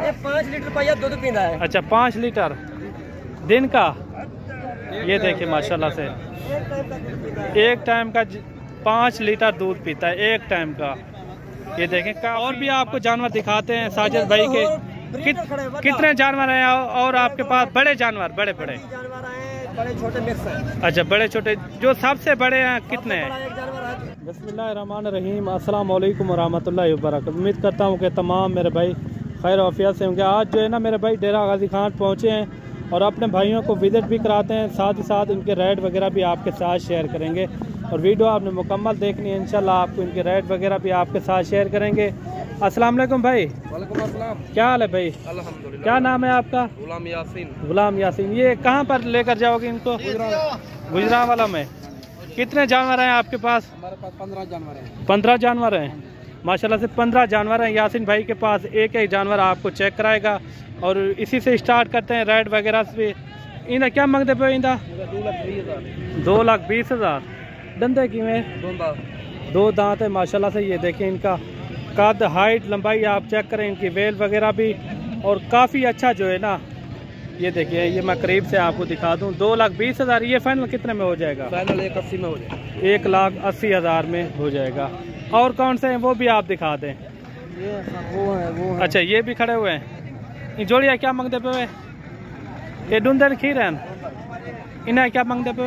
ये 5 लीटर पहिया दूध पीता है। अच्छा 5 लीटर दिन का। ये देखिए माशाल्लाह से एक टाइम का 5 लीटर दूध पीता है एक टाइम का। ये देखें। और भी आपको जानवर दिखाते हैं साजिद भाई के। कितने जानवर हैं और आपके पास बड़े जानवर? बड़े जानवर हैं, बड़े छोटे मिक्स हैं। अच्छा बड़े छोटे, जो सबसे बड़े हैं कितने हैं? बिस्मिल्लाहिर्रहमानिर्रहीम, अस्सलाम वालेकुम वरहमतुल्लाहि वबरकातुहू। उम्मीद करता हूँ कि तमाम मेरे भाई खैर आफियत से होंगे। आज जो है ना मेरे भाई डेरा गाजी खान पहुँचे हैं और अपने भाइयों को विजिट भी कराते हैं, साथ ही साथ इनके रेट वगैरह भी आपके साथ शेयर करेंगे। और वीडियो आपने मुकम्मल देखनी है, इंशाल्लाह आपको इनके रेट वगैरह भी आपके साथ शेयर करेंगे। अस्सलाम वालेकुम भाई। वालेकुम अस्सलाम। क्या हाल है भाई? अल्हम्दुलिल्लाह। क्या नाम है आपका? गुलाम यासीन। गुलाम यासीन। ये कहाँ पर लेकर जाओगे इनको? गुजरांवाला में। कितने जानवर हैं आपके पास? हमारे पास 15 जानवर हैं। 15 जानवर हैं माशाल्लाह से। 15 जानवर हैं यासीन भाई के पास। एक एक जानवर आपको चेक कराएगा और इसी से स्टार्ट करते हैं रेट वगैरह से। इन्हें क्या मांगते पे? इंदा 2,20,000। दंदे किमें? 2 दांत है माशाल्लाह से। ये देखें इनका कद, हाइट, लंबाई आप चेक करें, इनकी वेल वगैरह भी और काफ़ी अच्छा जो है ना। ये देखिए, ये मैं करीब से आपको दिखा दूं। 2,20,000। ये फाइनल कितने में हो जाएगा? फाइनल 1,80 में हो जाएगा। 1,80,000 में हो जाएगा। और कौन से हैं वो भी आप दिखा दें। वो है। अच्छा ये भी खड़े हुए हैं। जोड़िया क्या मांगते पे? ये डूंदर खीर है, इन्हें क्या मांगते पे?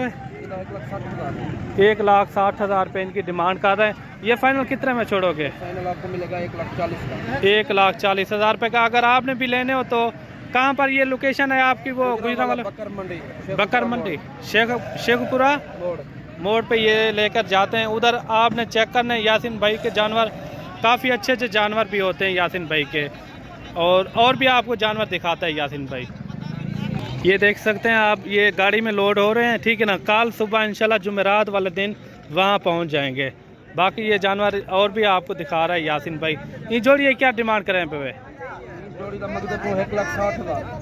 1,60,000 रुपये इनकी डिमांड कर रहे हैं। ये फाइनल कितने में छोड़ोगे? फाइनल आपको मिलेगा 1,40,000 का। 1,40,000 रुपये का। अगर आपने भी लेने हो तो कहाँ पर ये लोकेशन है आपकी? वो गुजरांवाला बकर मंडी शेखपुरा मोड़ पे ये लेकर जाते हैं। उधर आपने चेक करना है। यासीन भाई के जानवर काफ़ी अच्छे अच्छे जानवर भी होते हैं यासीन भाई के। और भी आपको जानवर दिखाता है यासीन भाई। ये देख सकते हैं आप, ये गाड़ी में लोड हो रहे हैं, ठीक है ना। कल सुबह इंशाल्लाह जुमेरात वाले दिन वहाँ पहुँच जाएंगे। बाकी ये जानवर और भी आपको दिखा रहा है यासीन भाई। ये जोड़िए क्या डिमांड करें पे?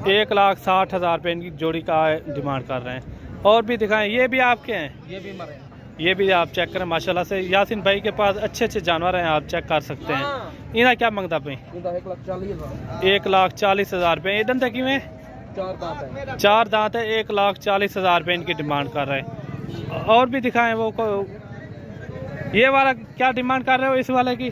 1,60,000 रुपये इनकी जोड़ी का डिमांड कर रहे हैं। और भी दिखाएं। ये भी आपके हैं? ये भी आप चेक करें माशाल्लाह से। यासीन भाई के पास अच्छे अच्छे जानवर हैं, आप चेक कर सकते हैं। इन्हें क्या मांगता पे? 1,40,000 रुपये। ये दंते की में 4 दांत है। 1,40,000 रुपये इनकी डिमांड कर रहे हैं। और भी दिखाएं वो को। ये वाला क्या डिमांड कर रहे हो इस वाले की?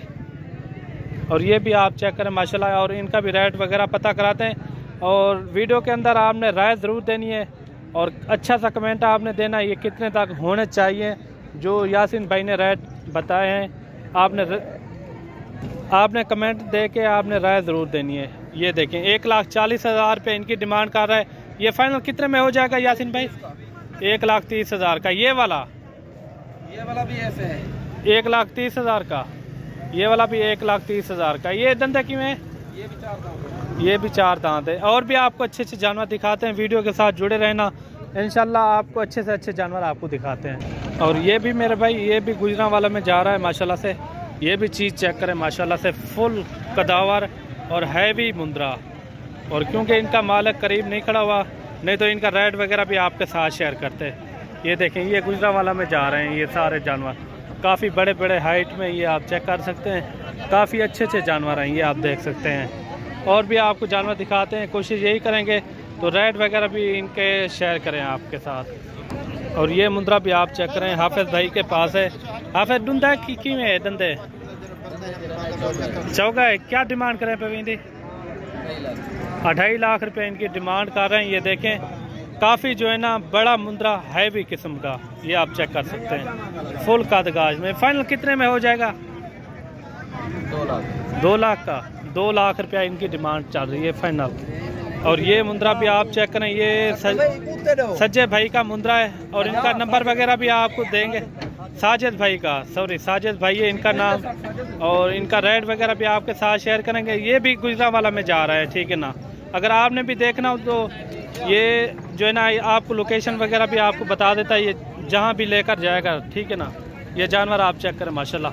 और ये भी आप चेक करें माशाल्लाह। और इनका भी रेट वगैरह पता कराते हैं। और वीडियो के अंदर आपने राय ज़रूर देनी है और अच्छा सा कमेंट आपने देना है, ये कितने तक होने चाहिए जो यासीन भाई ने रेट बताए हैं। आपने कमेंट दे के आपने राय ज़रूर देनी है। ये देखें 1,40,000 रुपये इनकी डिमांड कर रहा है। ये फाइनल कितने में हो जाएगा यासीन भाई? 1,30,000 का। ये वाला भी ऐसे है 1,30,000 का। ये वाला भी 1,30,000 का। ये दंदे की में? ये भी 4 दांत है। और भी आपको अच्छे अच्छे जानवर दिखाते हैं। वीडियो के साथ जुड़े रहना, इंशाल्लाह आपको अच्छे से अच्छे जानवर आपको दिखाते हैं। और ये भी मेरे भाई, ये भी गुजरांवाला में जा रहा है माशाल्लाह से। ये भी चीज़ चेक करें माशाल्लाह से। फुल कदावर और हैवी मुंद्रा। और क्योंकि इनका मालिक करीब नहीं खड़ा हुआ, नहीं तो इनका रेट वगैरह भी आपके साथ शेयर करते हैं। ये देखें, ये गुजरांवाला में जा रहे हैं ये सारे जानवर। काफ़ी बड़े बड़े हाइट में ये आप चेक कर सकते हैं। काफ़ी अच्छे अच्छे जानवर हैं ये आप देख सकते हैं। और भी आपको जानवर दिखाते हैं, कोशिश यही करेंगे तो रेट वगैरह भी इनके शेयर करें आपके साथ। और ये मुंद्रा भी आप चेक करें, हाफिज भाई के पास है। हाफिज डूंदा की में है दंदे चौगा है। क्या डिमांड करें पे? 2.5 लाख रुपये इनकी डिमांड कर रहे हैं। ये देखें काफ़ी जो है ना बड़ा मुंद्रा हैवी किस्म का, ये आप चेक कर सकते हैं। फुल कदगाज में। फाइनल कितने में हो जाएगा? 2 लाख का। 2 लाख रुपया इनकी डिमांड चल रही है फाइनल। और ये मुंद्रा भी आप चेक करें, ये सज्जे भाई का मुंद्रा है। और इनका नंबर वगैरह भी आपको देंगे। साजिद भाई का, सॉरी साजिद भाई है इनका नाम। और इनका रेट वगैरह भी आपके साथ शेयर करेंगे। ये भी गुजरांवाला में जा रहा है, ठीक है ना। अगर आपने भी देखना हो तो ये जो है ना आपको लोकेशन वगैरह भी आपको बता देता है, ये जहाँ भी लेकर जाएगा, ठीक है ना। ये जानवर आप चेक करें माशाल्लाह,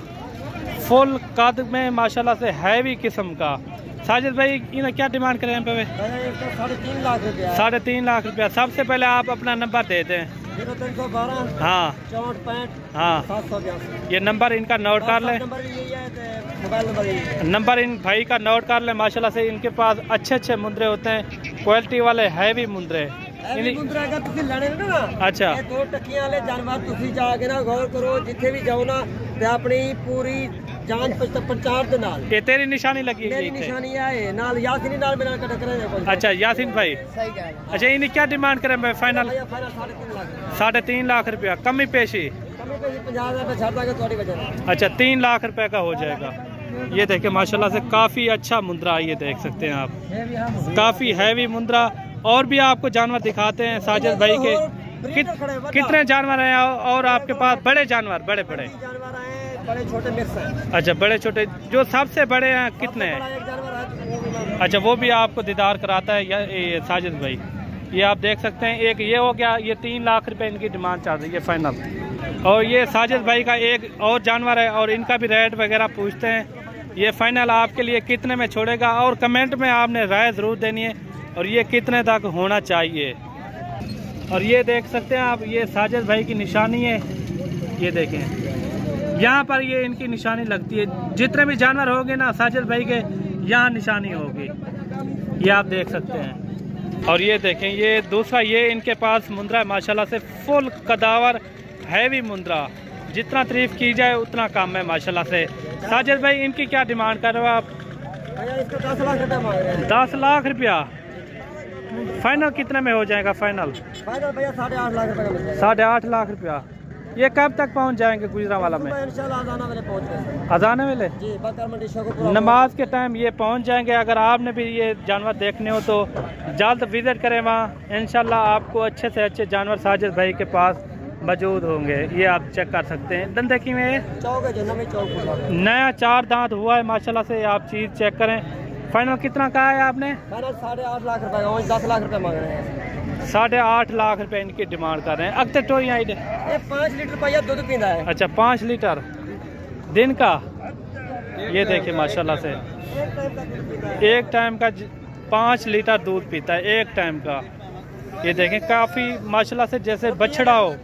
फुल कद में माशाल्लाह से हैवी किस्म का। साजिद भाई इन्हें क्या डिमांड करें पे? 3.5 लाख रुपया। 3.5 लाख रुपया। सबसे पहले आप अपना नंबर दे दें। 0312 हाँ 64 हाँ 782। ये नंबर इनका नोट कर लें, नंबर यही है, मोबाइल नंबर यही है। नंबर इन भाई का नोट कर लें। माशाल्लाह से इनके पास अच्छे अच्छे मुंदरे होते हैं, क्वालिटी वाले हैवी मुंदरे। मुंदरा अगर तुसी लड़े ना, अच्छा ये दो टक्कियां वाले जानवर तुसी जाके ना गौर करो, जिथे भी जाओ ना ते अपनी पूरी जान प्रचार दे नाल। ये तेरी निशानी लगी मेरी है निशानी है नाल यासिनी नाल मेरा कट करे। अच्छा यासिन भाई, सही कह रहा। अच्छा इन्हें क्या डिमांड करें मैं फाइनल? 3.5 लाख। 3.5 लाख रुपया कमी पेशी। कमी पे 50,000 छाड़ दांगे तुम्हारी वजह। अच्छा 3 लाख रुपए का हो जाएगा। ये देखिए माशाल्लाह से काफी अच्छा मुंद्रा, ये देख सकते हैं आप, काफी हैवी मुंद्रा। और भी आपको जानवर दिखाते हैं साजिद भाई के। कितने जानवर हैं और आपके पास? बड़े जानवर, बड़े बड़े जानवर हैं, बड़े छोटे मिक्स हैं। अच्छा बड़े छोटे, जो सबसे बड़े हैं कितने हैं? एक जानवर है। अच्छा वो भी आपको दीदार कराता है ये साजिद भाई। ये आप देख सकते हैं, एक ये हो गया, ये 3 लाख रुपए इनकी डिमांड चल रही है फाइनल। और ये साजिद भाई का एक और जानवर है और इनका भी रेट वगैरह पूछते हैं। ये फाइनल आपके लिए कितने में छोड़ेगा, और कमेंट में आपने राय ज़रूर देनी है, और ये कितने तक होना चाहिए। और ये देख सकते हैं आप, ये साजिद भाई की निशानी है, ये देखें यहाँ पर ये इनकी निशानी लगती है। जितने भी जानवर होंगे ना साजिद भाई के, यहाँ निशानी होगी, ये आप देख सकते हैं। और ये देखें, ये दूसरा, ये इनके पास मुंद्रा है माशाल्लाह से, फुल कदावर हैवी मुंद्रा। जितना तारीफ की जाए उतना कम है माशाल्लाह से। साजिद भाई इनकी क्या डिमांड कर रहे हो आप? इसको 10 लाख रुपया मांग रहे हैं। 10 लाख रुपया फाइनल कितने में हो जाएगा फाइनल? फाइनल भैया 8.5 लाख रुपए का मिल जाएगा। 8.5 लाख रुपया। ये कब तक पहुंच जाएंगे गुजरांवाला में? इंशाल्लाह अजाना वाले पहुंच गए। अजाने वाले जी, बकर मंडी शोको नमाज के टाइम ये पहुंच जाएंगे। अगर आपने भी ये जानवर देखने हो तो जल्द विजिट करें वहाँ, इंशाल्लाह आपको अच्छे से अच्छे जानवर साजिद भाई के पास मौजूद होंगे। ये आप चेक कर सकते हैं। दंदे की में चौक है, जो नया चौक नया 4 दांत हुआ है माशाल्लाह से, आप चीज़ चेक करें। फाइनल कितना कहा है आपने? फाइनल 8.5 लाख रुपए का, 10 लाख रुपए मांग रहे हैं। 8.5 लाख रुपए इनकी डिमांड कर रहे हैं। अब तक तो ये 5 लीटर भैया दूध पीता है। अच्छा 5 लीटर दिन का। ये देखिए माशाल्लाह से, एक टाइम का 5 लीटर दूध पीता है, एक टाइम का। ये देखें काफ़ी माशाल्लाह से जैसे बछड़ा हो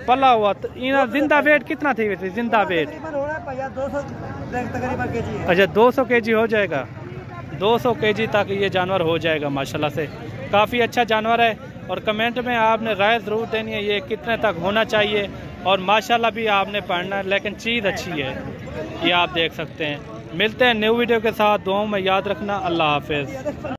पला हुआ। तो इना जिंदा वेट कितना थी? जिंदा वेट अच्छा 200 kg हो जाएगा। 200 kg तक ये जानवर हो जाएगा माशाल्लाह से। काफ़ी अच्छा जानवर है। और कमेंट में आपने राय ज़रूर देनी है, ये कितने तक होना चाहिए। और माशाल्लाह भी आपने पढ़ना है, लेकिन चीज़ अच्छी है, ये आप देख सकते हैं। मिलते हैं न्यू वीडियो के साथ। दुआओं में याद रखना। अल्लाह हाफिज़।